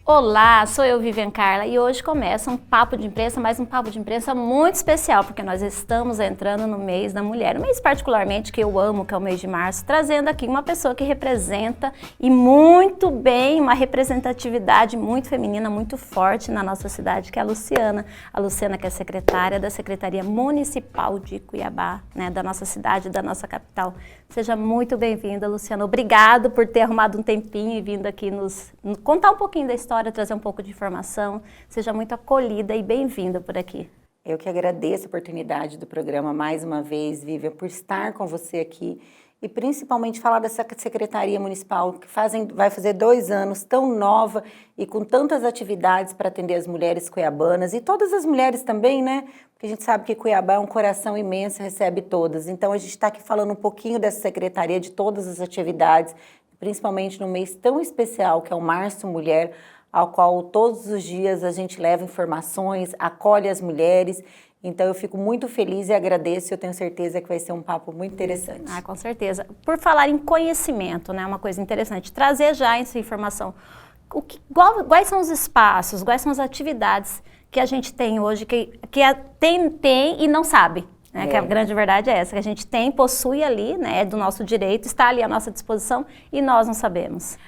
Olá, sou eu, Vivian Carla, e hoje começa um papo de imprensa, mas um papo de imprensa muito especial, porque nós estamos entrando no mês da mulher, um mês particularmente que eu amo, que é o mês de março, trazendo aqui uma pessoa que representa e muito bem, uma representatividade muito feminina, muito forte na nossa cidade, que é a Luciana. A Luciana que é secretária da Secretaria Municipal de Cuiabá, né, da nossa cidade, da nossa capital. Seja muito bem-vinda, Luciana. Obrigado por ter arrumado um tempinho e vindo aqui nos contar um pouquinho da história, trazer um pouco de informação. Seja muito acolhida e bem-vinda por aqui. Eu que agradeço a oportunidade do programa mais uma vez, Vivian, por estar com você aqui e principalmente falar dessa Secretaria Municipal que vai fazer 2 anos, tão nova e com tantas atividades para atender as mulheres cuiabanas e todas as mulheres também, né? Porque a gente sabe que Cuiabá é um coração imenso, recebe todas. Então a gente está aqui falando um pouquinho dessa secretaria, de todas as atividades, principalmente num mês tão especial que é o Março Mulher, ao qual todos os dias a gente leva informações, acolhe as mulheres. Então eu fico muito feliz e agradeço, eu tenho certeza que vai ser um papo muito interessante. Ah, com certeza. Por falar em conhecimento, né, uma coisa interessante, trazer já essa informação. Quais são os espaços, quais são as atividades que a gente tem hoje, que tem e não sabe? Né, que a grande verdade é essa, que a gente possui ali, né, é do nosso direito, está ali à nossa disposição e nós não sabemos.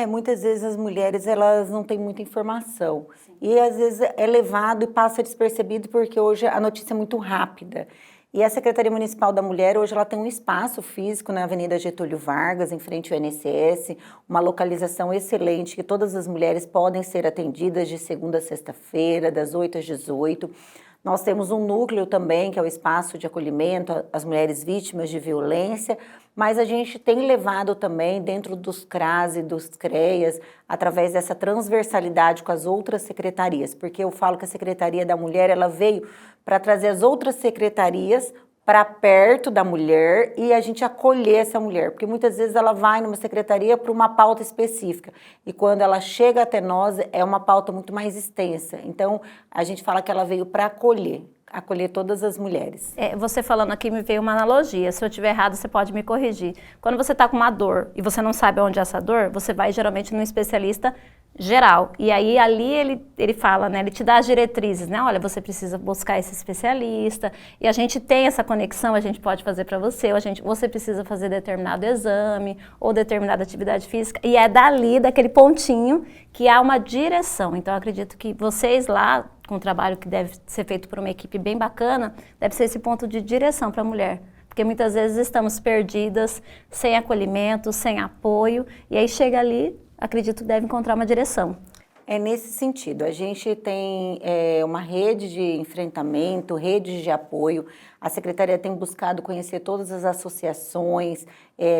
Muitas vezes as mulheres, elas não têm muita informação. Sim. E às vezes é levado e passa despercebido porque hoje a notícia é muito rápida. E a Secretaria Municipal da Mulher, hoje ela tem um espaço físico na Avenida Getúlio Vargas, em frente ao INSS, uma localização excelente, que todas as mulheres podem ser atendidas de segunda a sexta-feira, das 8 às 18. Nós temos um núcleo também, que é o espaço de acolhimento às mulheres vítimas de violência, mas a gente tem levado também dentro dos CRAS e dos CREAS, através dessa transversalidade com as outras secretarias, porque eu falo que a Secretaria da Mulher, ela veio para trazer as outras secretarias para perto da mulher e a gente acolher essa mulher, porque muitas vezes ela vai numa secretaria para uma pauta específica e quando ela chega até nós é uma pauta muito mais extensa. Então a gente fala que ela veio para acolher todas as mulheres. Você falando aqui me veio uma analogia, se eu estiver errado você pode me corrigir. Quando você está com uma dor e você não sabe onde é essa dor, você vai geralmente num especialista geral. E aí ali ele fala, né, ele te dá as diretrizes, né? Olha, você precisa buscar esse especialista e a gente tem essa conexão, a gente pode fazer para você, ou você precisa fazer determinado exame ou determinada atividade física e é dali, daquele pontinho, que há uma direção. Então eu acredito que vocês lá, com o trabalho que deve ser feito por uma equipe bem bacana, deve ser esse ponto de direção para a mulher. Porque muitas vezes estamos perdidas, sem acolhimento, sem apoio, e aí chega ali, acredito que deve encontrar uma direção. É nesse sentido, a gente tem uma rede de enfrentamento, redes de apoio, a Secretaria tem buscado conhecer todas as associações,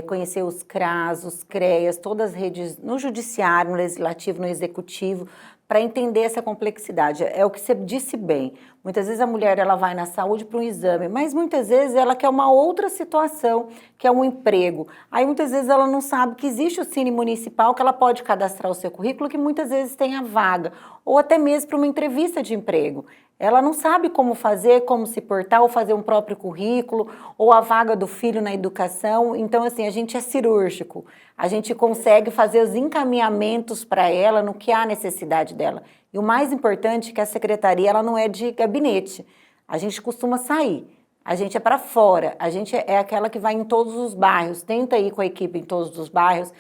conhecer os CRAS, os CREAS, todas as redes no Judiciário, no Legislativo, no Executivo, para entender essa complexidade. É o que você disse bem, muitas vezes a mulher ela vai na saúde para um exame, mas muitas vezes ela quer uma outra situação, que é um emprego. Aí muitas vezes ela não sabe que existe o Cine Municipal, que ela pode cadastrar o seu currículo, que muitas vezes tem a vaga, ou até mesmo para uma entrevista de emprego. Ela não sabe como fazer, como se portar, ou fazer um próprio currículo, ou a vaga do filho na educação. Então, assim, a gente é cirúrgico. A gente consegue fazer os encaminhamentos para ela no que há necessidade dela. E o mais importante é que a secretaria ela não é de gabinete. A gente costuma sair. A gente é para fora, a gente é aquela que vai em todos os bairros, tenta ir com a equipe em todos os bairros,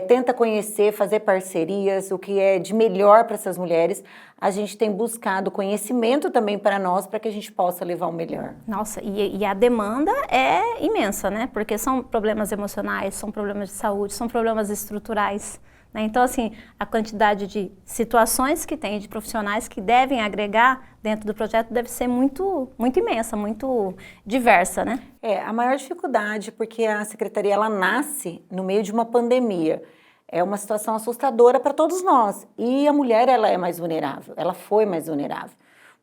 tenta conhecer, fazer parcerias, o que é de melhor para essas mulheres. A gente tem buscado conhecimento também para nós, para que a gente possa levar o melhor. Nossa, e a demanda é imensa, né? Porque são problemas emocionais, são problemas de saúde, são problemas estruturais. Então, assim, a quantidade de situações que tem, de profissionais que devem agregar dentro do projeto deve ser muito, muito imensa, muito diversa, né? A maior dificuldade, porque a secretaria ela nasce no meio de uma pandemia. É uma situação assustadora para todos nós. E a mulher ela é mais vulnerável, ela foi mais vulnerável.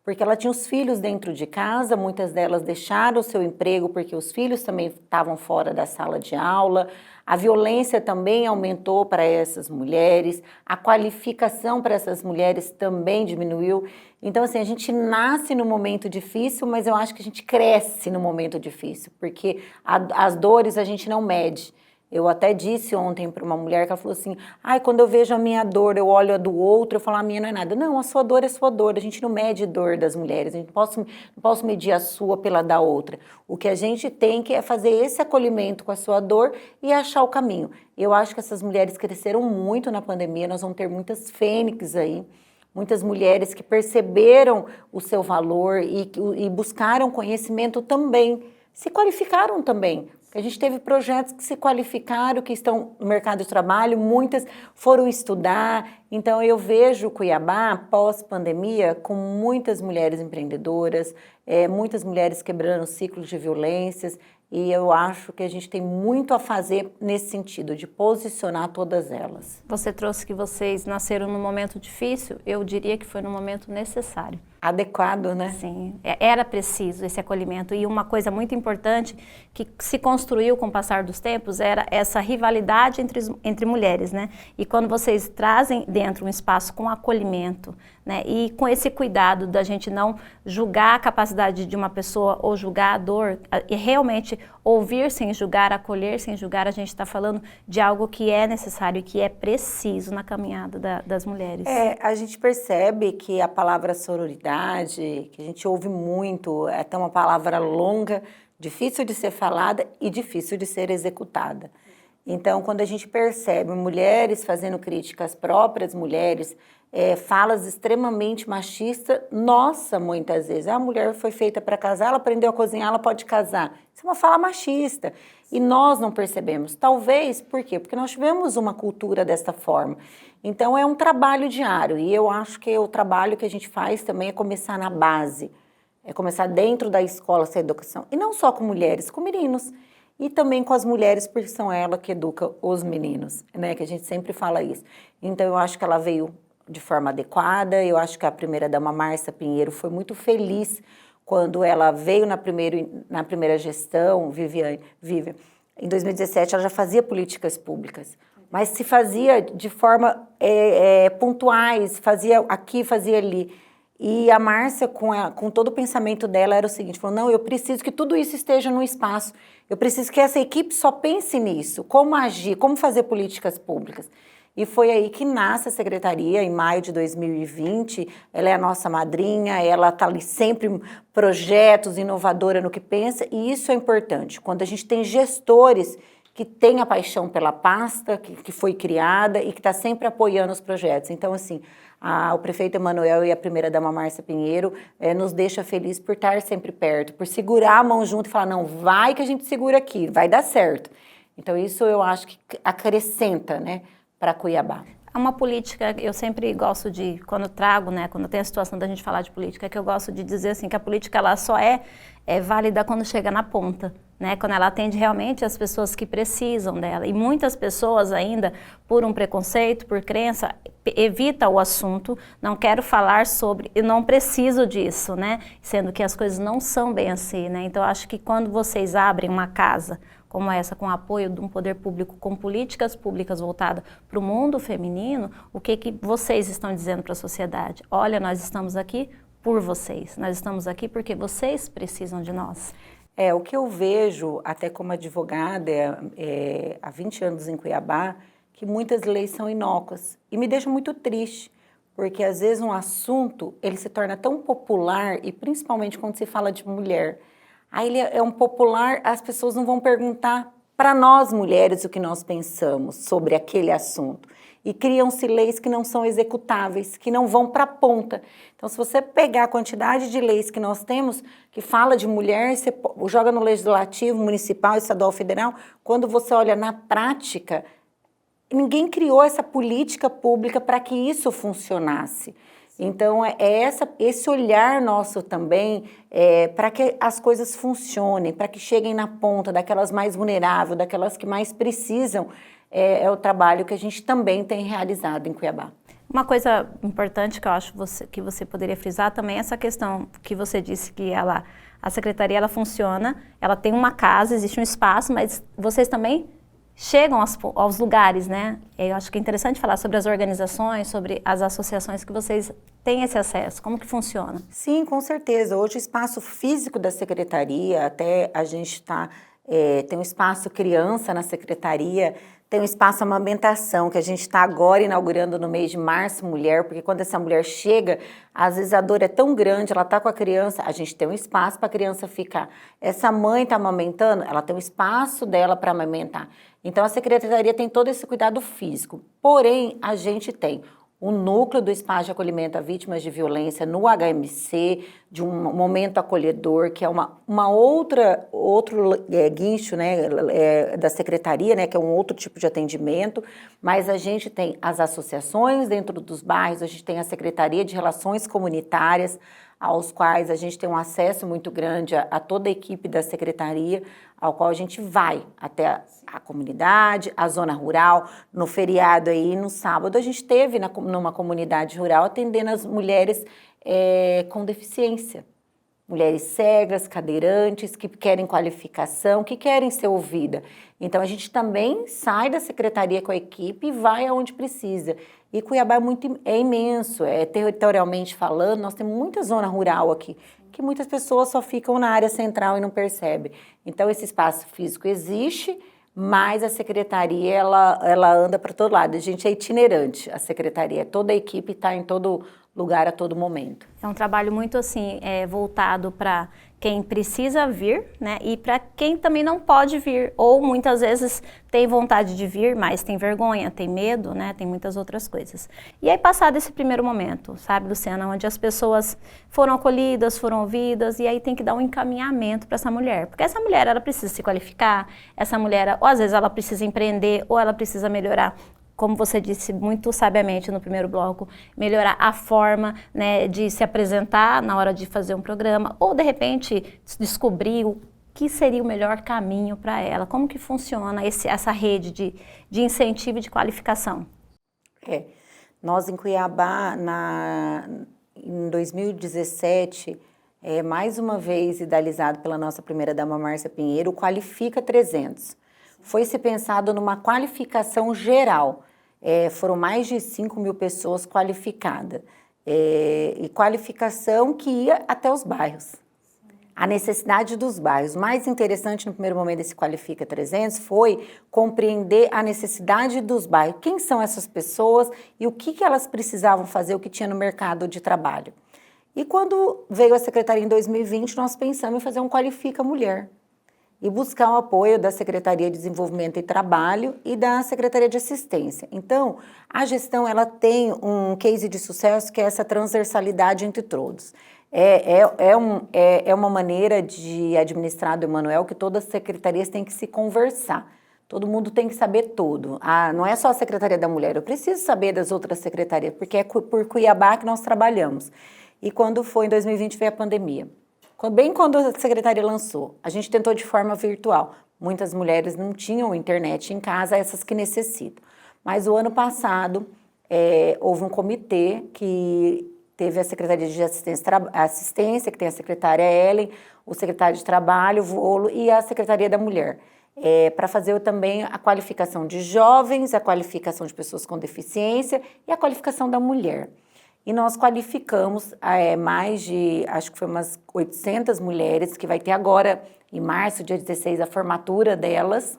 Porque ela tinha os filhos dentro de casa, muitas delas deixaram o seu emprego porque os filhos também estavam fora da sala de aula. A violência também aumentou para essas mulheres, a qualificação para essas mulheres também diminuiu. Então, assim, a gente nasce no momento difícil, mas eu acho que a gente cresce no momento difícil, porque as dores a gente não mede. Eu até disse ontem para uma mulher que ela falou assim, quando eu vejo a minha dor, eu olho a do outro, eu falo, a minha não é nada. Não, a sua dor é sua dor, a gente não mede dor das mulheres, a gente não posso medir a sua pela da outra. O que a gente tem que é fazer esse acolhimento com a sua dor e achar o caminho. Eu acho que essas mulheres cresceram muito na pandemia, nós vamos ter muitas fênix aí, muitas mulheres que perceberam o seu valor e buscaram conhecimento também, se qualificaram também. A gente teve projetos que se qualificaram, que estão no mercado de trabalho, muitas foram estudar. Então, eu vejo Cuiabá, pós-pandemia, com muitas mulheres empreendedoras, muitas mulheres quebrando ciclos de violências, e eu acho que a gente tem muito a fazer nesse sentido, de posicionar todas elas. Você trouxe que vocês nasceram num momento difícil, eu diria que foi num momento necessário. Adequado, né? Sim, era preciso esse acolhimento. E uma coisa muito importante que se construiu com o passar dos tempos era essa rivalidade entre mulheres, né? E quando vocês trazem dentro um espaço com acolhimento, né? E com esse cuidado da gente não julgar a capacidade de uma pessoa ou julgar a dor, e realmente ouvir sem julgar, acolher sem julgar, a gente está falando de algo que é necessário e que é preciso na caminhada das mulheres. A gente percebe que a palavra sororidade, que a gente ouve muito, é até uma palavra longa, difícil de ser falada e difícil de ser executada. Então, quando a gente percebe mulheres fazendo críticas às próprias mulheres, falas extremamente machistas, nossa, muitas vezes, a mulher foi feita para casar, ela aprendeu a cozinhar, ela pode casar. Isso é uma fala machista. E nós não percebemos. Talvez, por quê? Porque nós tivemos uma cultura desta forma. Então, é um trabalho diário. E eu acho que o trabalho que a gente faz também é começar na base. É começar dentro da escola essa educação. E não só com mulheres, com meninos. E também com as mulheres, porque são elas que educam os meninos, né? Que a gente sempre fala isso. Então, eu acho que ela veio de forma adequada. Eu acho que a primeira-dama Márcia Pinheiro foi muito feliz quando ela veio na primeira gestão, Vivian, em 2017, ela já fazia políticas públicas, mas se fazia de forma pontuais, fazia aqui, fazia ali. E a Márcia, com todo o pensamento dela, era o seguinte, falou, não, eu preciso que tudo isso esteja no espaço, eu preciso que essa equipe só pense nisso, como agir, como fazer políticas públicas. E foi aí que nasce a secretaria, em maio de 2020, ela é a nossa madrinha, ela está ali sempre projetos, inovadora no que pensa, e isso é importante. Quando a gente tem gestores que têm a paixão pela pasta, que foi criada e que está sempre apoiando os projetos. Então, assim, o prefeito Emanuel e a primeira-dama Márcia Pinheiro nos deixa feliz por estar sempre perto, por segurar a mão junto e falar, não, vai que a gente segura aqui, vai dar certo. Então, isso eu acho que acrescenta, né, para Cuiabá. É uma política, eu sempre gosto de, quando trago, né, quando tem a situação da gente falar de política, que eu gosto de dizer assim, que a política ela só é válida quando chega na ponta, né, quando ela atende realmente as pessoas que precisam dela. E muitas pessoas ainda, por um preconceito, por crença, evita o assunto, não quero falar sobre, eu não preciso disso, né, sendo que as coisas não são bem assim, né. Então, eu acho que quando vocês abrem uma casa como essa, com o apoio de um poder público, com políticas públicas voltadas para o mundo feminino, o que vocês estão dizendo para a sociedade? Olha, nós estamos aqui por vocês, nós estamos aqui porque vocês precisam de nós. O que eu vejo, até como advogada, há 20 anos em Cuiabá, que muitas leis são inócuas. E me deixa muito triste, porque às vezes um assunto, ele se torna tão popular, e principalmente quando se fala de mulher, aí ele é um popular, as pessoas não vão perguntar para nós mulheres o que nós pensamos sobre aquele assunto. E criam-se leis que não são executáveis, que não vão para a ponta. Então, se você pegar a quantidade de leis que nós temos, que fala de mulher, você joga no legislativo, municipal, estadual, federal, quando você olha na prática, ninguém criou essa política pública para que isso funcionasse. Então, esse olhar nosso também para que as coisas funcionem, para que cheguem na ponta daquelas mais vulneráveis, daquelas que mais precisam, é o trabalho que a gente também tem realizado em Cuiabá. Uma coisa importante que eu acho que você poderia frisar também é essa questão que você disse que a secretaria ela funciona, ela tem uma casa, existe um espaço, mas vocês também chegam aos lugares, né? Eu acho que é interessante falar sobre as organizações, sobre as associações que vocês têm esse acesso. Como que funciona? Sim, com certeza. Hoje o espaço físico da secretaria, até a gente está tem um espaço criança na secretaria, tem um espaço amamentação, que a gente está agora inaugurando no mês de março, mulher, porque quando essa mulher chega, às vezes a dor é tão grande, ela está com a criança, a gente tem um espaço para a criança ficar. Essa mãe está amamentando, ela tem um espaço dela para amamentar. Então, a secretaria tem todo esse cuidado físico. Porém, a gente tem o núcleo do espaço de acolhimento a vítimas de violência no HMC, de um momento acolhedor, que é outro guincho, né, da secretaria, né, que é um outro tipo de atendimento, mas a gente tem as associações dentro dos bairros, a gente tem a Secretaria de Relações Comunitárias, aos quais a gente tem um acesso muito grande a toda a equipe da secretaria, ao qual a gente vai até a comunidade, a zona rural. No feriado aí, no sábado, a gente esteve numa comunidade rural atendendo as mulheres com deficiência. Mulheres cegas, cadeirantes, que querem qualificação, que querem ser ouvidas. Então, a gente também sai da secretaria com a equipe e vai aonde precisa. E Cuiabá é imenso, territorialmente falando, nós temos muita zona rural aqui, que muitas pessoas só ficam na área central e não percebem. Então, esse espaço físico existe, mas a secretaria, ela anda para todo lado. A gente é itinerante, a secretaria, toda a equipe está em todo lugar a todo momento. É um trabalho muito assim, voltado para quem precisa vir, né, e para quem também não pode vir, ou muitas vezes tem vontade de vir, mas tem vergonha, tem medo, né, tem muitas outras coisas. E aí passado esse primeiro momento, sabe, Luciana, onde as pessoas foram acolhidas, foram ouvidas, e aí tem que dar um encaminhamento para essa mulher, porque essa mulher, ela precisa se qualificar, essa mulher, ou às vezes ela precisa empreender, ou ela precisa melhorar, como você disse muito sabiamente no primeiro bloco, melhorar a forma, né, de se apresentar na hora de fazer um programa, ou de repente descobrir o que seria o melhor caminho para ela, como que funciona essa rede de incentivo e de qualificação. Nós em Cuiabá, em 2017, mais uma vez idealizado pela nossa primeira-dama Márcia Pinheiro, o Qualifica 300. Foi se pensado numa qualificação geral. Foram mais de 5.000 pessoas qualificadas. E qualificação que ia até os bairros. A necessidade dos bairros. O mais interessante no primeiro momento desse Qualifica 300 foi compreender a necessidade dos bairros. Quem são essas pessoas e o que elas precisavam fazer, o que tinha no mercado de trabalho. E quando veio a secretaria em 2020, nós pensamos em fazer um Qualifica Mulher. E buscar o apoio da Secretaria de Desenvolvimento e Trabalho e da Secretaria de Assistência. Então, a gestão ela tem um case de sucesso que é essa transversalidade entre todos. É uma maneira de administrar do Emanuel que todas as secretarias têm que se conversar. Todo mundo tem que saber tudo. Não é só a Secretaria da Mulher, eu preciso saber das outras secretarias, porque é por Cuiabá que nós trabalhamos. E quando foi em 2020 veio a pandemia. Bem quando a secretaria lançou, a gente tentou de forma virtual. Muitas mulheres não tinham internet em casa, essas que necessitam. Mas o ano passado, houve um comitê que teve a Secretaria de Assistência, que tem a secretária Ellen, o secretário de Trabalho, Volo, e a Secretaria da Mulher, para fazer também a qualificação de jovens, a qualificação de pessoas com deficiência e a qualificação da mulher. E nós qualificamos mais de, acho que foi umas 800 mulheres, que vai ter agora, em março, dia 16, a formatura delas.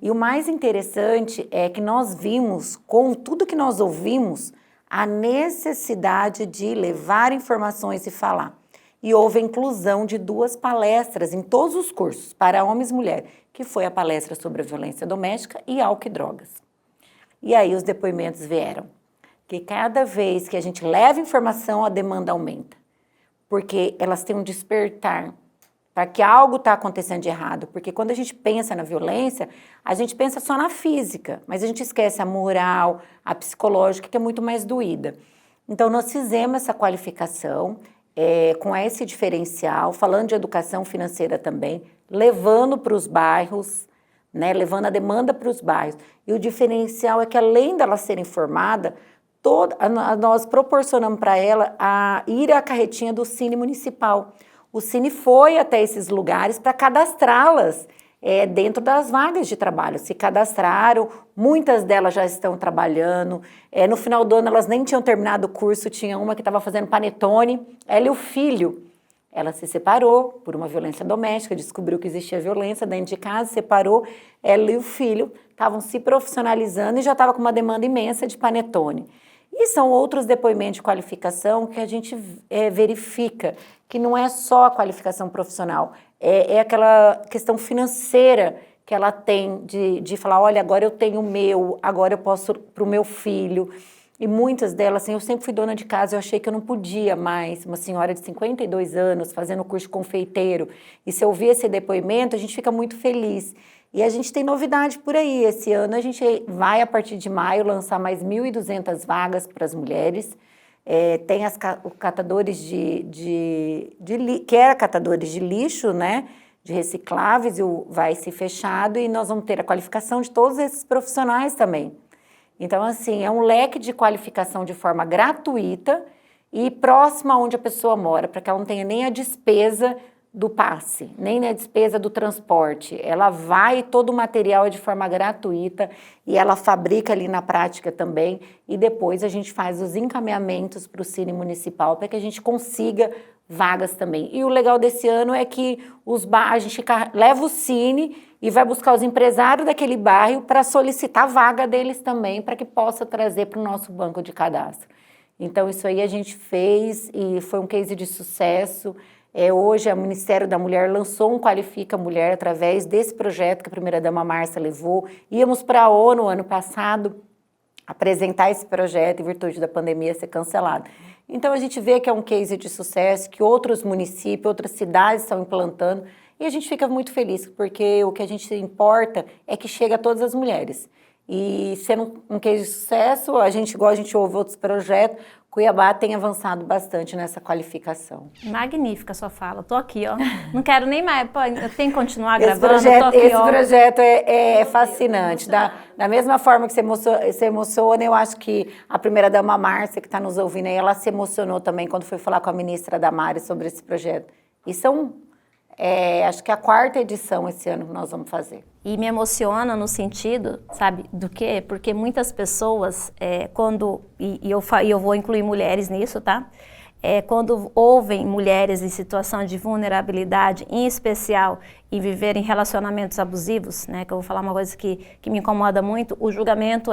E o mais interessante é que nós vimos, com tudo que nós ouvimos, a necessidade de levar informações e falar. E houve a inclusão de 2 palestras em todos os cursos, para homens e mulheres, que foi a palestra sobre a violência doméstica e álcool e drogas. E aí os depoimentos vieram. Que cada vez que a gente leva informação, a demanda aumenta. Porque elas têm um despertar para que algo está acontecendo de errado. Porque quando a gente pensa na violência, a gente pensa só na física, mas a gente esquece a moral, a psicológica, que é muito mais doída. Então, nós fizemos essa qualificação com esse diferencial, falando de educação financeira também, levando para os bairros, né, levando a demanda para os bairros. E o diferencial é que, além dela ser informada, nós proporcionamos para ela ir à carretinha do Cine Municipal. O Cine foi até esses lugares para cadastrá-las dentro das vagas de trabalho. Se cadastraram, muitas delas já estão trabalhando. No final do ano, elas nem tinham terminado o curso, tinha uma que estava fazendo panetone. Ela e o filho Ela se separou por uma violência doméstica, descobriu que existia violência dentro de casa, separou, ela e o filho estavam se profissionalizando e já estava com uma demanda imensa de panetone. E são outros depoimentos de qualificação que a gente verifica que não é só a qualificação profissional, é aquela questão financeira que ela tem de falar, olha, agora eu tenho o meu, agora eu posso para o meu filho. E muitas delas, assim, eu sempre fui dona de casa, eu achei que eu não podia mais, uma senhora de 52 anos, fazendo curso de confeiteiro, e se eu ouvir esse depoimento, a gente fica muito feliz. E a gente tem novidade por aí, esse ano a gente vai, a partir de maio, lançar mais 1.200 vagas para as mulheres, tem os catadores que era catadores de lixo, né, de recicláveis, vai ser fechado, e nós vamos ter a qualificação de todos esses profissionais também. Então, assim, é um leque de qualificação de forma gratuita e próxima onde a pessoa mora, para que ela não tenha nem a despesa do passe, nem a despesa do transporte. Ela vai, todo o material é de forma gratuita e ela fabrica ali na prática também, e depois a gente faz os encaminhamentos para o Cine Municipal para que a gente consiga vagas também. E o legal desse ano é que a gente leva o Cine e vai buscar os empresários daquele bairro para solicitar a vaga deles também, para que possa trazer para o nosso banco de cadastro. Então, isso aí a gente fez e foi um case de sucesso. Hoje, o Ministério da Mulher lançou um Qualifica Mulher através desse projeto que a primeira-dama Márcia levou. Íamos para a ONU ano passado apresentar esse projeto, em virtude da pandemia, ser cancelado. Então, a gente vê que é um case de sucesso, que outros municípios, outras cidades estão implantando, e a gente fica muito feliz, porque o que a gente importa é que chega a todas as mulheres. E sendo um case de sucesso, igual a gente ouve outros projetos, Cuiabá tem avançado bastante nessa qualificação. Magnífica a sua fala. Tô aqui, ó. Não quero nem mais. Pô, eu tenho que continuar Esse gravando. Esse projeto é fascinante. Da mesma forma que você emociona, eu acho que a primeira-dama Márcia, que está nos ouvindo aí, ela se emocionou também quando foi falar com a ministra Damares sobre esse projeto. E acho que é a 4ª edição esse ano que nós vamos fazer. E me emociona no sentido, sabe, do quê? Porque muitas pessoas, eu vou incluir mulheres nisso, tá? Quando ouvem mulheres em situação de vulnerabilidade, em especial em viver em relacionamentos abusivos, né, que eu vou falar uma coisa que me incomoda muito, o julgamento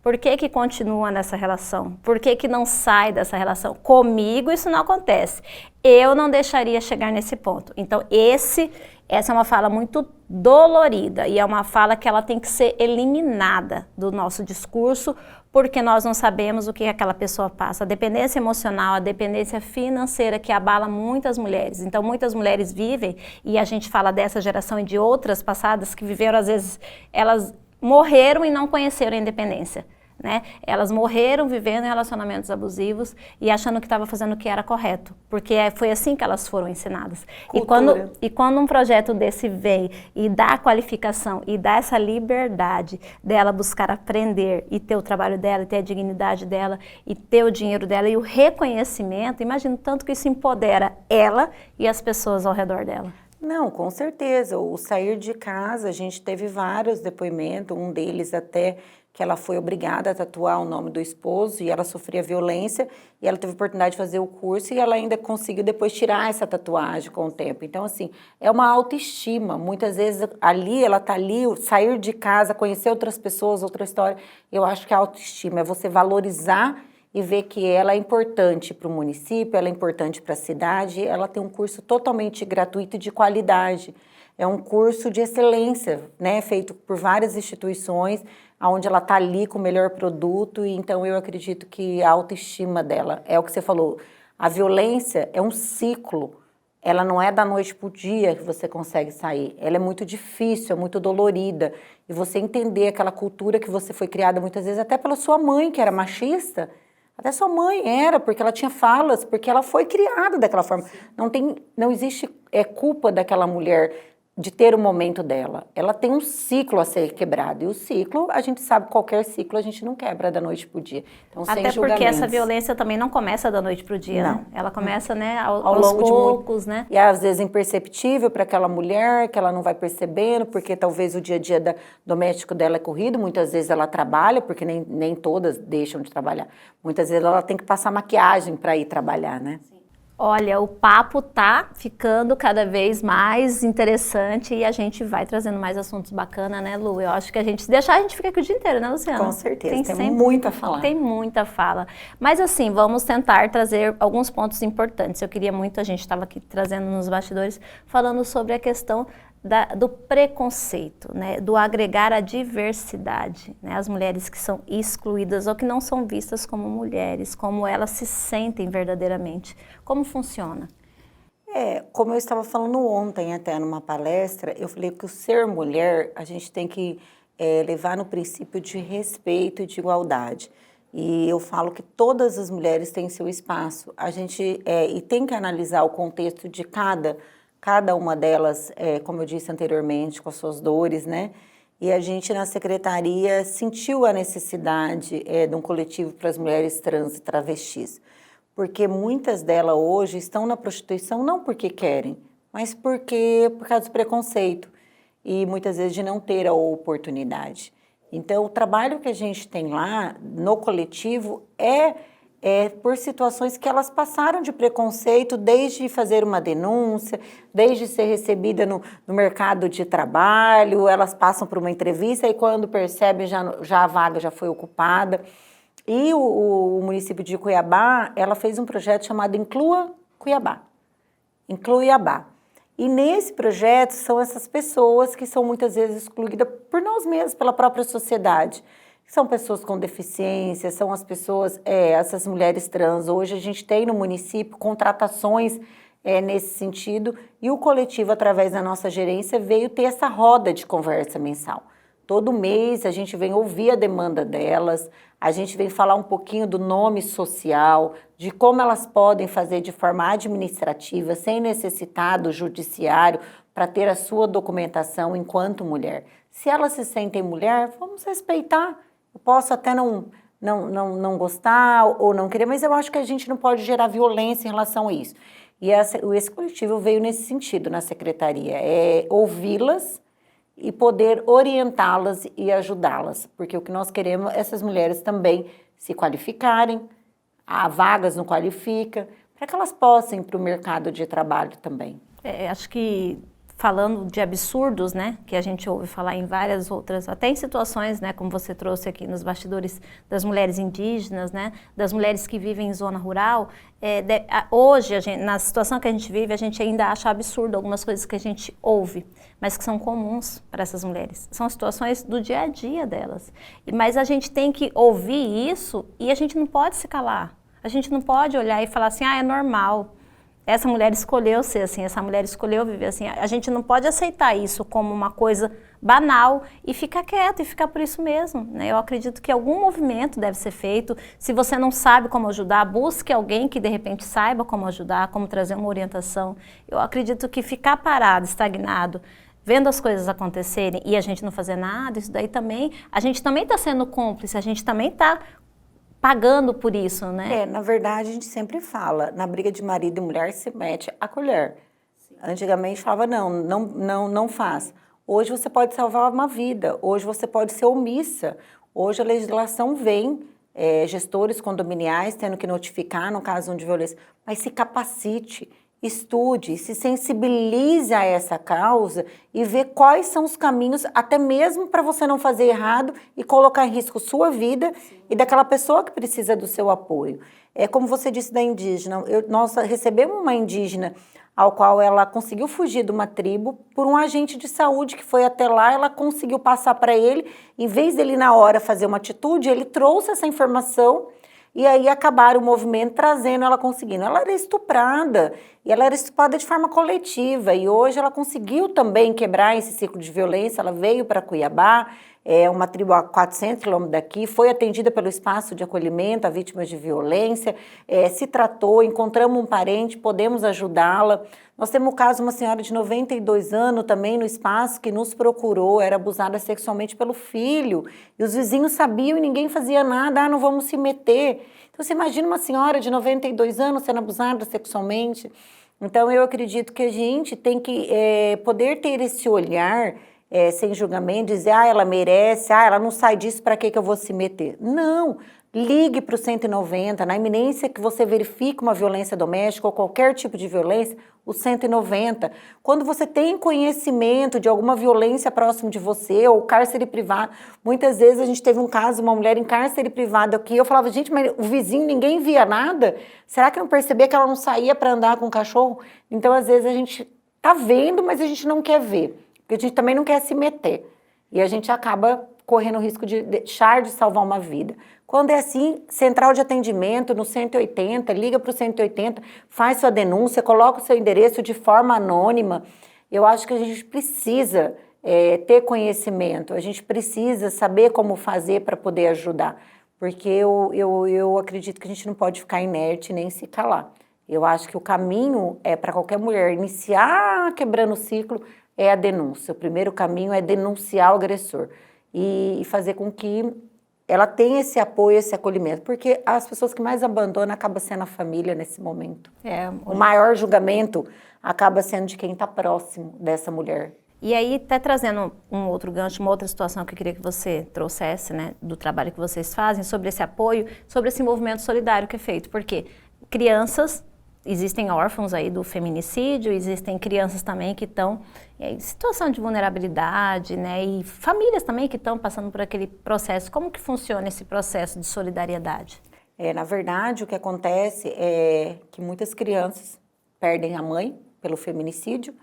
por que continua nessa relação? Por que não sai dessa relação? Comigo isso não acontece. Eu não deixaria chegar nesse ponto. Então, essa é uma fala muito dolorida e é uma fala que ela tem que ser eliminada do nosso discurso, porque nós não sabemos o que aquela pessoa passa. A dependência emocional, a dependência financeira que abala muitas mulheres. Então, muitas mulheres vivem, e a gente fala dessa geração e de outras passadas que viveram, às vezes, elas morreram e não conheceram a independência. Né? Elas morreram vivendo em relacionamentos abusivos e achando que estava fazendo o que era correto, porque foi assim que elas foram ensinadas. E quando um projeto desse vem e dá a qualificação e dá essa liberdade dela buscar aprender e ter o trabalho dela, e ter a dignidade dela, e ter o dinheiro dela e o reconhecimento, imagino tanto que isso empodera ela e as pessoas ao redor dela. Não, com certeza. O sair de casa, a gente teve vários depoimentos, um deles até que ela foi obrigada a tatuar o nome do esposo e ela sofria violência e ela teve a oportunidade de fazer o curso e ela ainda conseguiu depois tirar essa tatuagem com o tempo. Então, assim, é uma autoestima. Muitas vezes ela tá ali, sair de casa, conhecer outras pessoas, outra história. Eu acho que a autoestima é você valorizar e ver que ela é importante para o município, ela é importante para a cidade, ela tem um curso totalmente gratuito e de qualidade. É um curso de excelência, né, feito por várias instituições, onde ela está ali com o melhor produto, e então eu acredito que a autoestima dela, é o que você falou, a violência é um ciclo, ela não é da noite para o dia que você consegue sair, ela é muito difícil, é muito dolorida, e você entender aquela cultura que você foi criada muitas vezes até pela sua mãe, que era machista, até sua mãe era, porque ela tinha falas, porque ela foi criada daquela forma. Não existe culpa daquela mulher de ter o momento dela. Ela tem um ciclo a ser quebrado. E o ciclo, a gente sabe, qualquer ciclo a gente não quebra da noite pro dia. Então, até sem porque essa violência também não começa da noite pro dia, não. Né? Ela começa, né, aos longo poucos, de né? E às vezes imperceptível para aquela mulher, que ela não vai percebendo, porque talvez o dia a dia doméstico dela é corrido, muitas vezes ela trabalha, porque nem todas deixam de trabalhar. Muitas vezes ela tem que passar maquiagem para ir trabalhar, né? Sim. Olha, o papo tá ficando cada vez mais interessante e a gente vai trazendo mais assuntos bacanas, né, Lu? Eu acho que se deixar, a gente fica aqui o dia inteiro, né, Luciana? Com certeza, tem muito a falar. Tem muita fala. Mas assim, vamos tentar trazer alguns pontos importantes. Eu queria muito, a gente estava aqui trazendo nos bastidores, falando sobre a questão do preconceito, né, do agregar a diversidade, né, as mulheres que são excluídas ou que não são vistas como mulheres, como elas se sentem verdadeiramente. Como funciona? Como eu estava falando ontem até numa palestra, eu falei que o ser mulher, a gente tem que levar no princípio de respeito e de igualdade. E eu falo que todas as mulheres têm seu espaço. A gente e tem que analisar o contexto de cada uma delas, como eu disse anteriormente, com as suas dores, né? E a gente na secretaria sentiu a necessidade de um coletivo para as mulheres trans e travestis, porque muitas delas hoje estão na prostituição não porque querem, mas por causa do preconceito e muitas vezes de não ter a oportunidade. Então, o trabalho que a gente tem lá no coletivo é por situações que elas passaram de preconceito, desde fazer uma denúncia, desde ser recebida no mercado de trabalho, elas passam por uma entrevista e quando percebem já a vaga já foi ocupada. E o município de Cuiabá, ela fez um projeto chamado Inclua Cuiabá. Inclua Cuiabá. E nesse projeto são essas pessoas que são muitas vezes excluídas por nós mesmos, pela própria sociedade. São pessoas com deficiência, são as pessoas, essas mulheres trans. Hoje a gente tem no município contratações nesse sentido e o coletivo, através da nossa gerência, veio ter essa roda de conversa mensal. Todo mês a gente vem ouvir a demanda delas, a gente vem falar um pouquinho do nome social, de como elas podem fazer de forma administrativa, sem necessitar do judiciário, para ter a sua documentação enquanto mulher. Se elas se sentem mulher, vamos respeitar. Eu posso até não gostar ou não querer, mas eu acho que a gente não pode gerar violência em relação a isso. E esse coletivo veio nesse sentido na secretaria, ouvi-las e poder orientá-las e ajudá-las, porque o que nós queremos é essas mulheres também se qualificarem, há vagas não qualifica, para que elas possam ir para o mercado de trabalho também. Acho que falando de absurdos, né, que a gente ouve falar em várias outras, até em situações, né, como você trouxe aqui nos bastidores das mulheres indígenas, né, das mulheres que vivem em zona rural, hoje, na situação que a gente vive, a gente ainda acha absurdo algumas coisas que a gente ouve, mas que são comuns para essas mulheres. São situações do dia a dia delas. Mas a gente tem que ouvir isso e a gente não pode se calar. A gente não pode olhar e falar assim, é normal. Essa mulher escolheu ser assim, essa mulher escolheu viver assim. A gente não pode aceitar isso como uma coisa banal e ficar quieto e ficar por isso mesmo, né? Eu acredito que algum movimento deve ser feito. Se você não sabe como ajudar, busque alguém que de repente saiba como ajudar, como trazer uma orientação. Eu acredito que ficar parado, estagnado, vendo as coisas acontecerem e a gente não fazer nada, isso daí também, a gente também está sendo cúmplice, a gente também está pagando por isso, né? Na verdade, a gente sempre fala, na briga de marido e mulher se mete a colher. Sim. Antigamente falava, não faz. Hoje você pode salvar uma vida, hoje você pode ser omissa. Hoje a legislação vem, gestores condominiais tendo que notificar no caso de violência, mas se capacite, estude, se sensibilize a essa causa e vê quais são os caminhos, até mesmo para você não fazer errado e colocar em risco sua vida. Sim. E daquela pessoa que precisa do seu apoio. Como você disse da indígena, nós recebemos uma indígena ao qual ela conseguiu fugir de uma tribo por um agente de saúde que foi até lá, ela conseguiu passar para ele, em vez dele na hora fazer uma atitude, ele trouxe essa informação. E aí acabaram o movimento trazendo ela conseguindo. Ela era estuprada, e ela era estuprada de forma coletiva, e hoje ela conseguiu também quebrar esse ciclo de violência, ela veio para Cuiabá, uma tribo a 400 quilômetros daqui, foi atendida pelo espaço de acolhimento a vítimas de violência, se tratou, encontramos um parente, podemos ajudá-la. Nós temos o caso de uma senhora de 92 anos também no espaço que nos procurou, era abusada sexualmente pelo filho, e os vizinhos sabiam e ninguém fazia nada, não vamos se meter. Então você imagina uma senhora de 92 anos sendo abusada sexualmente. Então eu acredito que a gente tem que poder ter esse olhar sem julgamento, dizer, ela merece, ela não sai disso, para que eu vou se meter? Não, ligue para o 190, na iminência que você verifique uma violência doméstica ou qualquer tipo de violência, o 190. Quando você tem conhecimento de alguma violência próximo de você ou cárcere privado, muitas vezes a gente teve um caso, uma mulher em cárcere privado aqui, eu falava, gente, mas o vizinho, ninguém via nada? Será que não percebia que ela não saía para andar com o cachorro? Então, às vezes, a gente tá vendo, mas a gente não quer ver, porque a gente também não quer se meter. E a gente acaba correndo o risco de deixar de salvar uma vida. Quando é assim, central de atendimento no 180, liga para o 180, faz sua denúncia, coloca o seu endereço de forma anônima. Eu acho que a gente precisa ter conhecimento, a gente precisa saber como fazer para poder ajudar, porque eu acredito que a gente não pode ficar inerte nem se calar. Eu acho que o caminho para qualquer mulher iniciar quebrando o ciclo é a denúncia. O primeiro caminho é denunciar o agressor e fazer com que ela tenha esse apoio, esse acolhimento, porque as pessoas que mais abandonam acaba sendo a família nesse momento. O maior julgamento acaba sendo de quem está próximo dessa mulher. E aí, até trazendo um outro gancho, uma outra situação que eu queria que você trouxesse, né, do trabalho que vocês fazem, sobre esse apoio, sobre esse movimento solidário que é feito, porque crianças, existem órfãos aí do feminicídio, existem crianças também que estão em situação de vulnerabilidade, né, e famílias também que estão passando por aquele processo. Como que funciona esse processo de solidariedade? Na verdade, o que acontece é que muitas crianças perdem a mãe pelo feminicídio,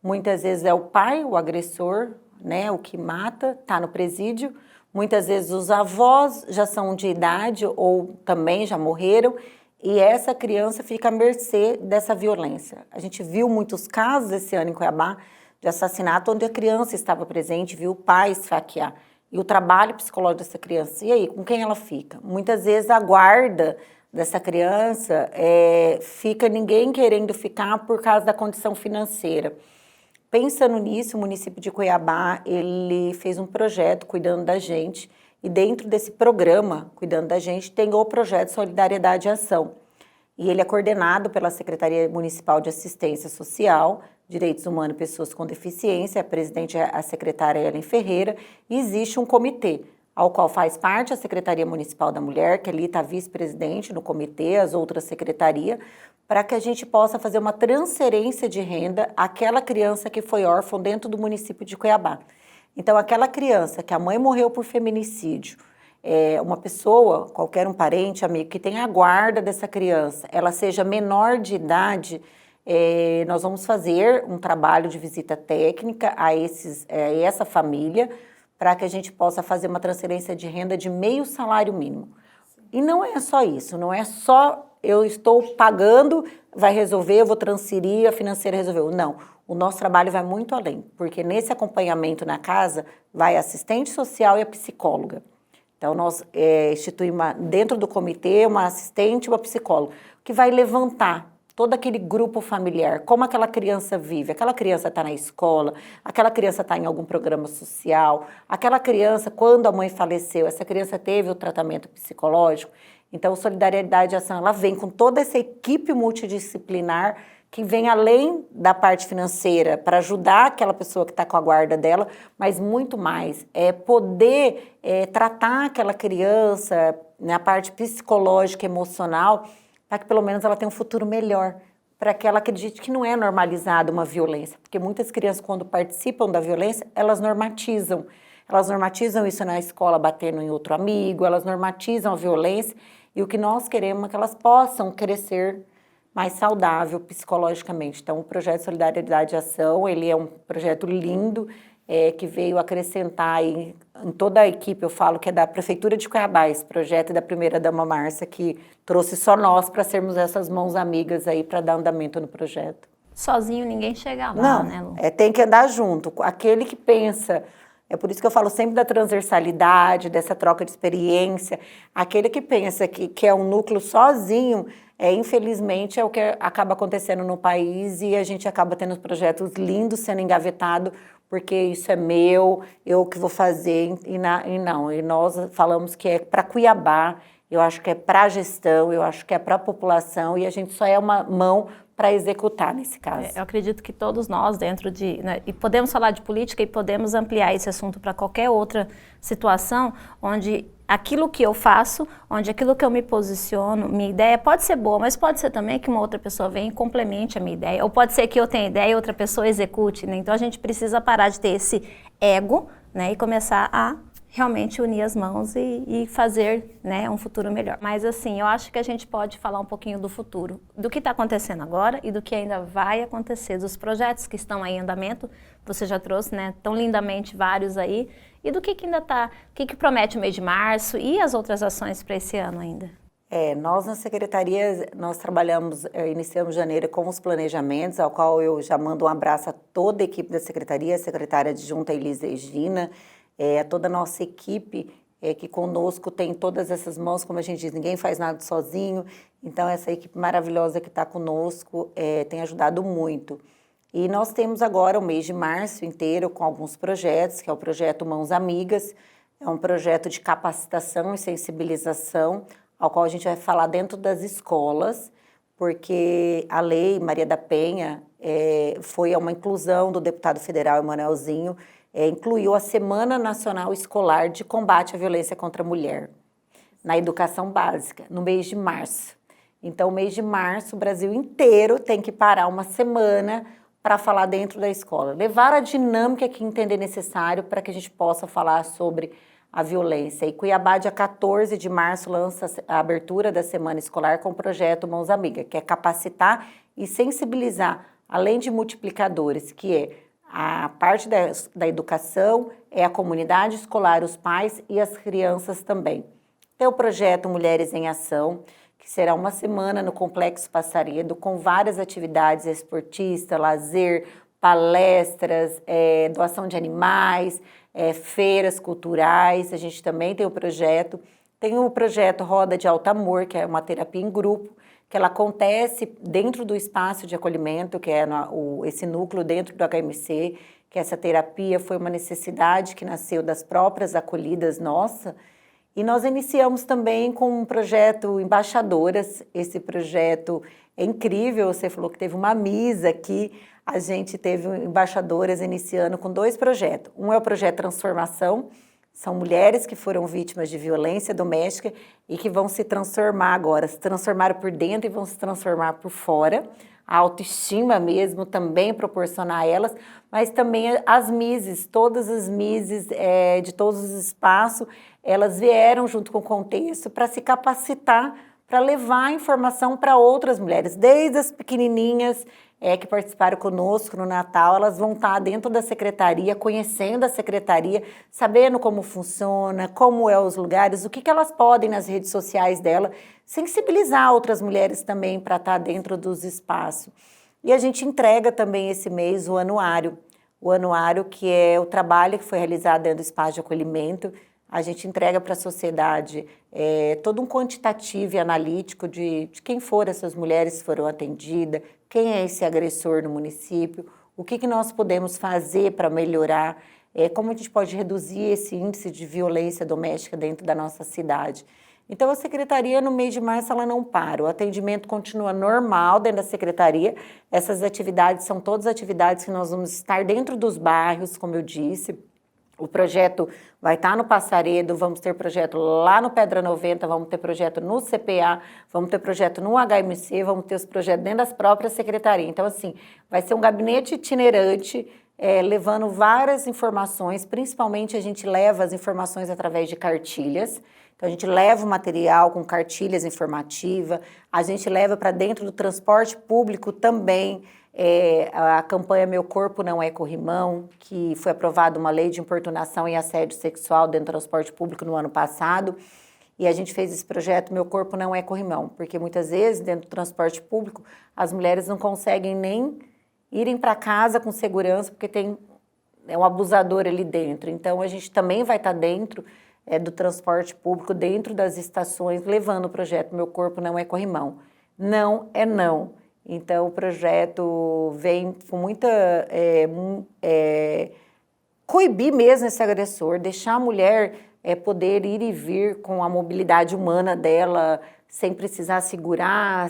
muitas vezes é o pai, o agressor, né, o que mata, está no presídio, muitas vezes os avós já são de idade ou também já morreram, e essa criança fica à mercê dessa violência. A gente viu muitos casos esse ano em Cuiabá de assassinato onde a criança estava presente, viu o pai esfaquear. E o trabalho psicológico dessa criança, e aí, com quem ela fica? Muitas vezes a guarda dessa criança fica ninguém querendo ficar por causa da condição financeira. Pensando nisso, o município de Cuiabá, ele fez um projeto cuidando da gente, e dentro desse programa, cuidando da gente, tem o projeto Solidariedade e Ação. E ele é coordenado pela Secretaria Municipal de Assistência Social, Direitos Humanos e Pessoas com Deficiência, a presidente é a secretária Ellen Ferreira, e existe um comitê, ao qual faz parte a Secretaria Municipal da Mulher, que ali está vice-presidente no comitê, as outras secretarias, para que a gente possa fazer uma transferência de renda àquela criança que foi órfã dentro do município de Cuiabá. Então, aquela criança que a mãe morreu por feminicídio, uma pessoa, qualquer um parente, amigo, que tenha a guarda dessa criança, ela seja menor de idade, nós vamos fazer um trabalho de visita técnica a essa família, para que a gente possa fazer uma transferência de renda de meio salário mínimo. E não é só isso, não é só eu estou pagando, vai resolver, eu vou transferir, a financeira resolveu. Não, o nosso trabalho vai muito além, porque nesse acompanhamento na casa vai a assistente social e a psicóloga. Então, nós instituímos dentro do comitê uma assistente e uma psicóloga, que vai levantar todo aquele grupo familiar, como aquela criança vive, aquela criança está na escola, aquela criança está em algum programa social, aquela criança, quando a mãe faleceu, essa criança teve o tratamento psicológico. Então, Solidariedade e Ação, ela vem com toda essa equipe multidisciplinar que vem além da parte financeira para ajudar aquela pessoa que está com a guarda dela, mas muito mais, poder tratar aquela criança na parte psicológica, emocional, para que pelo menos ela tenha um futuro melhor, para que ela acredite que não é normalizada uma violência, porque muitas crianças, quando participam da violência, elas normatizam isso na escola, batendo em outro amigo, elas normatizam a violência, e o que nós queremos é que elas possam crescer mais saudável psicologicamente. Então, o projeto Solidariedade e Ação, ele é um projeto lindo, que veio acrescentar aí, em toda a equipe, eu falo que é da Prefeitura de Cuiabá, esse projeto da primeira-dama Márcia, que trouxe só nós para sermos essas mãos amigas aí para dar andamento no projeto. Sozinho ninguém chega lá, não, né, Lu? Tem que andar junto. Aquele que pensa, é por isso que eu falo sempre da transversalidade, dessa troca de experiência, aquele que pensa que é um núcleo sozinho, infelizmente é o que acaba acontecendo no país e a gente acaba tendo projetos lindos sendo engavetados, porque isso é meu, eu que vou fazer, e nós falamos que é para Cuiabá, eu acho que é para a gestão, eu acho que é para a população, e a gente só é uma mão para executar nesse caso. Eu acredito que todos nós dentro de, né, e podemos falar de política e podemos ampliar esse assunto para qualquer outra situação onde aquilo que eu faço, onde aquilo que eu me posiciono, minha ideia pode ser boa, mas pode ser também que uma outra pessoa venha e complemente a minha ideia, ou pode ser que eu tenha ideia e outra pessoa execute, né? Então a gente precisa parar de ter esse ego, né, e começar a realmente unir as mãos e fazer, né, um futuro melhor. Mas assim, eu acho que a gente pode falar um pouquinho do futuro, do que está acontecendo agora e do que ainda vai acontecer, dos projetos que estão aí em andamento, você já trouxe, né, tão lindamente vários aí, e do que ainda está, o que promete o mês de março e as outras ações para esse ano ainda. Nós na Secretaria, nós trabalhamos, iniciamos janeiro com os planejamentos, ao qual eu já mando um abraço a toda a equipe da Secretaria, a secretária adjunta Elisa Regina, a toda a nossa equipe que conosco tem todas essas mãos, como a gente diz, ninguém faz nada sozinho, então essa equipe maravilhosa que está conosco tem ajudado muito. E nós temos agora o mês de março inteiro com alguns projetos, que é o projeto Mãos Amigas, é um projeto de capacitação e sensibilização, ao qual a gente vai falar dentro das escolas, porque a lei Maria da Penha foi uma inclusão do deputado federal Emanuelzinho, incluiu a Semana Nacional Escolar de Combate à Violência contra a Mulher, na educação básica, no mês de março. Então, o mês de março, o Brasil inteiro tem que parar uma semana para falar dentro da escola. Levar a dinâmica que entender necessário para que a gente possa falar sobre a violência. E Cuiabá, dia 14 de março, lança a abertura da Semana Escolar com o projeto Mãos Amigas, que é capacitar e sensibilizar, além de multiplicadores, que é a parte da educação, é a comunidade escolar, os pais e as crianças também. Tem o projeto Mulheres em Ação, que será uma semana no Complexo Passaredo, com várias atividades esportistas, lazer, palestras, doação de animais, feiras culturais. A gente também tem o projeto. Tem o projeto Roda de Alto Amor, que é uma terapia em grupo, que ela acontece dentro do espaço de acolhimento, que é esse núcleo dentro do HMC, que essa terapia foi uma necessidade que nasceu das próprias acolhidas nossa. E nós iniciamos também com um projeto Embaixadoras. Esse projeto é incrível, você falou que teve uma misa aqui, a gente teve embaixadoras iniciando com 2 projetos. Um é o projeto Transformação, são mulheres que foram vítimas de violência doméstica e que vão se transformar agora, se transformaram por dentro e vão se transformar por fora. A autoestima mesmo também proporcionar a elas, mas também as Mises, todas as Mises de todos os espaços, elas vieram junto com o contexto para se capacitar, para levar informação para outras mulheres, desde as pequenininhas que participaram conosco no Natal, elas vão estar dentro da secretaria, conhecendo a secretaria, sabendo como funciona, como é os lugares, o que elas podem nas redes sociais dela, sensibilizar outras mulheres também para estar dentro dos espaços. E a gente entrega também esse mês o anuário que é o trabalho que foi realizado dentro do espaço de acolhimento. A gente entrega para a sociedade todo um quantitativo e analítico de quem foram essas mulheres que foram atendidas, quem é esse agressor no município, o que nós podemos fazer para melhorar, como a gente pode reduzir esse índice de violência doméstica dentro da nossa cidade. Então, a Secretaria, no mês de março, ela não para. O atendimento continua normal dentro da Secretaria. Essas atividades são todas atividades que nós vamos estar dentro dos bairros, como eu disse. O projeto vai estar no Passaredo, vamos ter projeto lá no Pedra 90, vamos ter projeto no CPA, vamos ter projeto no HMC, vamos ter os projetos dentro das próprias secretarias. Então, assim, vai ser um gabinete itinerante, levando várias informações, principalmente a gente leva as informações através de cartilhas. Então, a gente leva o material com cartilhas informativas, a gente leva para dentro do transporte público também, a campanha Meu Corpo Não é Corrimão, que foi aprovada uma lei de importunação e assédio sexual dentro do transporte público no ano passado, e a gente fez esse projeto Meu Corpo Não é Corrimão, porque muitas vezes dentro do transporte público as mulheres não conseguem nem irem para casa com segurança, porque tem um abusador ali dentro. Então, a gente também vai estar dentro do transporte público, dentro das estações, levando o projeto Meu Corpo Não é Corrimão. Não é não. Então, o projeto vem com muita... coibir mesmo esse agressor, deixar a mulher poder ir e vir com a mobilidade humana dela, sem precisar segurar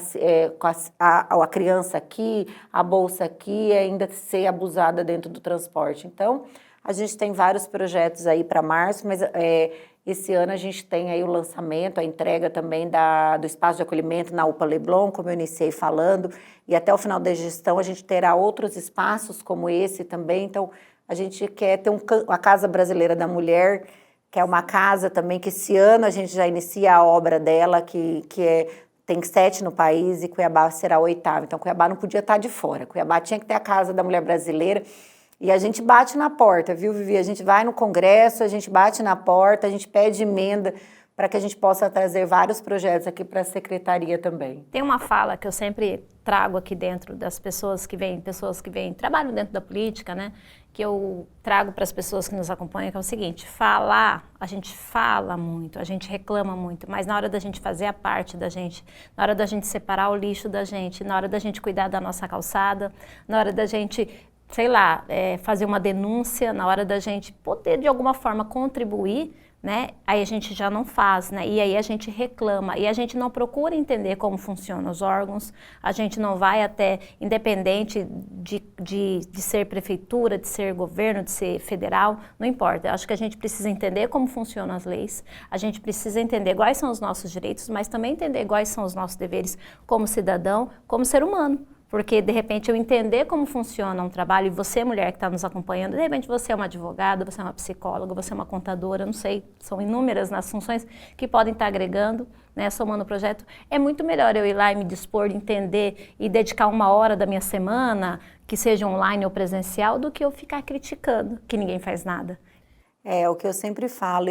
com a criança aqui, a bolsa aqui, e ainda ser abusada dentro do transporte. Então, a gente tem vários projetos aí para março, mas esse ano a gente tem aí o lançamento, a entrega também do espaço de acolhimento na UPA Leblon, como eu iniciei falando, e até o final da gestão a gente terá outros espaços como esse também. Então, a gente quer ter a Casa Brasileira da Mulher, que é uma casa também que esse ano a gente já inicia a obra dela, tem 7 no país e Cuiabá será a 8ª. Então, Cuiabá não podia estar de fora. Cuiabá tinha que ter a Casa da Mulher Brasileira. E a gente bate na porta, viu, Vivi? A gente vai no Congresso, a gente bate na porta, a gente pede emenda para que a gente possa trazer vários projetos aqui para a Secretaria também. Tem uma fala que eu sempre trago aqui dentro das pessoas que vêm, trabalham dentro da política, né? Que eu trago para as pessoas que nos acompanham, que é o seguinte: falar, a gente fala muito, a gente reclama muito, mas na hora da gente fazer a parte da gente, na hora da gente separar o lixo da gente, na hora da gente cuidar da nossa calçada, na hora da gente, sei lá, fazer uma denúncia, na hora da gente poder de alguma forma contribuir, né? Aí a gente já não faz, né? E aí a gente reclama, e a gente não procura entender como funcionam os órgãos, a gente não vai até, independente de ser prefeitura, de ser governo, de ser federal, não importa. Eu acho que a gente precisa entender como funcionam as leis, a gente precisa entender quais são os nossos direitos, mas também entender quais são os nossos deveres como cidadão, como ser humano. Porque, de repente, eu entender como funciona um trabalho, e você, mulher que está nos acompanhando, de repente você é uma advogada, você é uma psicóloga, você é uma contadora, não sei, são inúmeras nas funções que podem estar agregando, né, somando o projeto. É muito melhor eu ir lá e me dispor, entender e dedicar 1 hora da minha semana, que seja online ou presencial, do que eu ficar criticando, que ninguém faz nada. É o que eu sempre falo,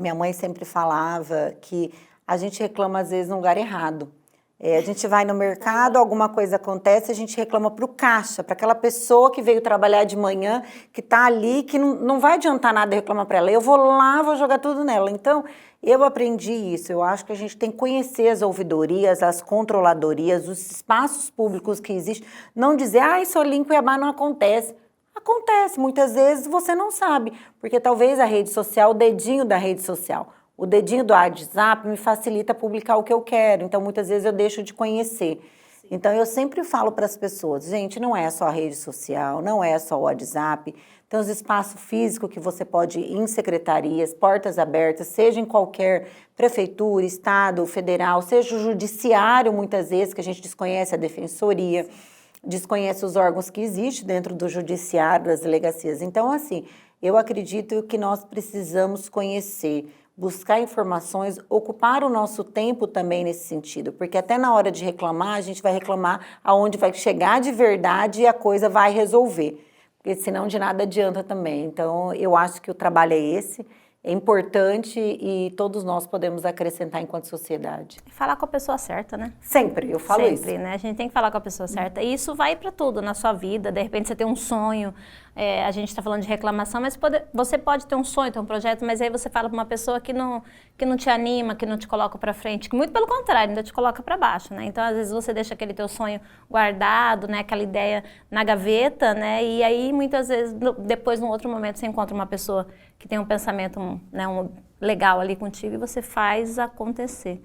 minha mãe sempre falava que a gente reclama às vezes no lugar errado. A gente vai no mercado, alguma coisa acontece, a gente reclama para o caixa, para aquela pessoa que veio trabalhar de manhã, que está ali, que não vai adiantar nada reclamar para ela. Eu vou lá, vou jogar tudo nela. Então, eu aprendi isso. Eu acho que a gente tem que conhecer as ouvidorias, as controladorias, os espaços públicos que existem. Não dizer, isso ali em Cuiabá não acontece. Acontece, muitas vezes você não sabe, porque talvez a rede social, o dedinho da rede social, o dedinho do WhatsApp me facilita publicar o que eu quero, então muitas vezes eu deixo de conhecer. Sim. Então eu sempre falo para as pessoas, gente, não é só a rede social, não é só o WhatsApp, tem os espaços físicos que você pode ir em secretarias, portas abertas, seja em qualquer prefeitura, estado, federal, seja o judiciário muitas vezes, que a gente desconhece a defensoria, desconhece os órgãos que existem dentro do judiciário, das delegacias. Então, assim, eu acredito que nós precisamos conhecer, buscar informações, ocupar o nosso tempo também nesse sentido, porque até na hora de reclamar, a gente vai reclamar aonde vai chegar de verdade e a coisa vai resolver, porque senão de nada adianta também. Então, eu acho que o trabalho é esse, é importante e todos nós podemos acrescentar enquanto sociedade. Falar com a pessoa certa, né? Sempre, eu falo isso. Sempre, né? A gente tem que falar com a pessoa certa. E isso vai para tudo na sua vida. De repente você tem um sonho, a gente está falando de reclamação, mas você pode ter um sonho, ter um projeto, mas aí você fala para uma pessoa que não te anima, que não te coloca para frente, que muito pelo contrário, ainda te coloca para baixo, né? Então, às vezes você deixa aquele teu sonho guardado, né? Aquela ideia na gaveta, né? E aí, muitas vezes, depois, num outro momento, você encontra uma pessoa que tem um pensamento, né, legal ali contigo e você faz acontecer.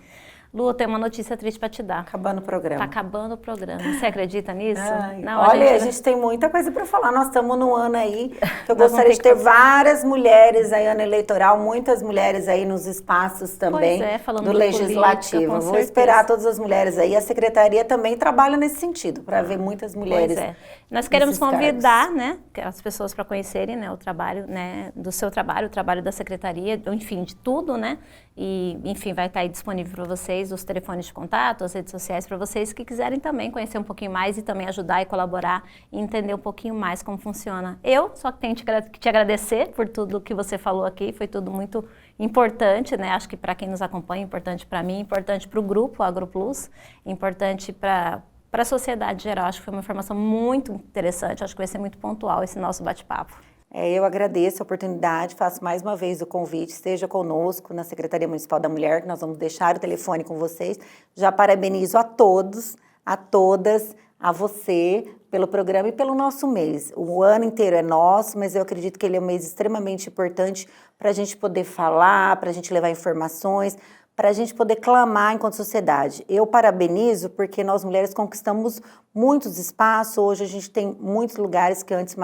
Lu, eu tenho uma notícia triste para te dar. Acabando o programa. Tá acabando o programa. Você acredita nisso? Não, olha, a gente tem muita coisa para falar. Nós estamos num ano aí que eu gostaria de ter várias mulheres aí, ano eleitoral, muitas mulheres aí nos espaços também do Legislativo. Política, vou esperar todas as mulheres aí. A Secretaria também trabalha nesse sentido, para ver muitas mulheres. Pois é. Nós queremos convidar, né, as pessoas para conhecerem, né, o trabalho, né, do seu trabalho, o trabalho da Secretaria, enfim, de tudo, né? E, enfim, vai estar aí disponível para vocês os telefones de contato, as redes sociais, para vocês que quiserem também conhecer um pouquinho mais e também ajudar e colaborar e entender um pouquinho mais como funciona. Eu só tenho que te agradecer por tudo que você falou aqui, foi tudo muito importante, né? Acho que para quem nos acompanha, importante para mim, importante para o grupo AgroPlus, importante para a sociedade geral. Acho que foi uma informação muito interessante, acho que vai ser muito pontual esse nosso bate-papo. Eu agradeço a oportunidade, faço mais uma vez o convite, esteja conosco na Secretaria Municipal da Mulher, que nós vamos deixar o telefone com vocês. Já parabenizo a todos, a todas, a você, pelo programa e pelo nosso mês. O ano inteiro é nosso, mas eu acredito que ele é um mês extremamente importante para a gente poder falar, para a gente levar informações, para a gente poder clamar enquanto sociedade. Eu parabenizo porque nós mulheres conquistamos muitos espaços, hoje a gente tem muitos lugares que antes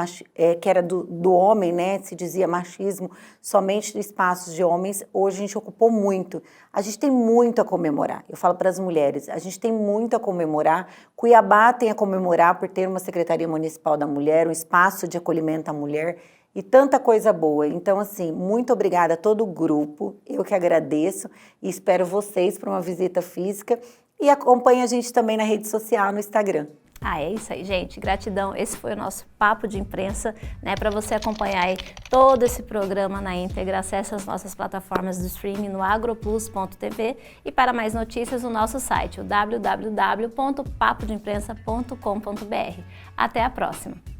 que era do homem, né, se dizia machismo, somente espaços de homens, hoje a gente ocupou muito. A gente tem muito a comemorar, eu falo para as mulheres, a gente tem muito a comemorar, Cuiabá tem a comemorar por ter uma Secretaria Municipal da Mulher, um espaço de acolhimento à mulher, e tanta coisa boa. Então, assim, muito obrigada a todo o grupo, eu que agradeço e espero vocês para uma visita física e acompanhe a gente também na rede social, no Instagram. É isso aí, gente. Gratidão. Esse foi o nosso Papo de Imprensa, né? Para você acompanhar aí todo esse programa na íntegra, acesse as nossas plataformas de streaming no agroplus.tv e para mais notícias o nosso site, o www.papodeimprensa.com.br. Até a próxima!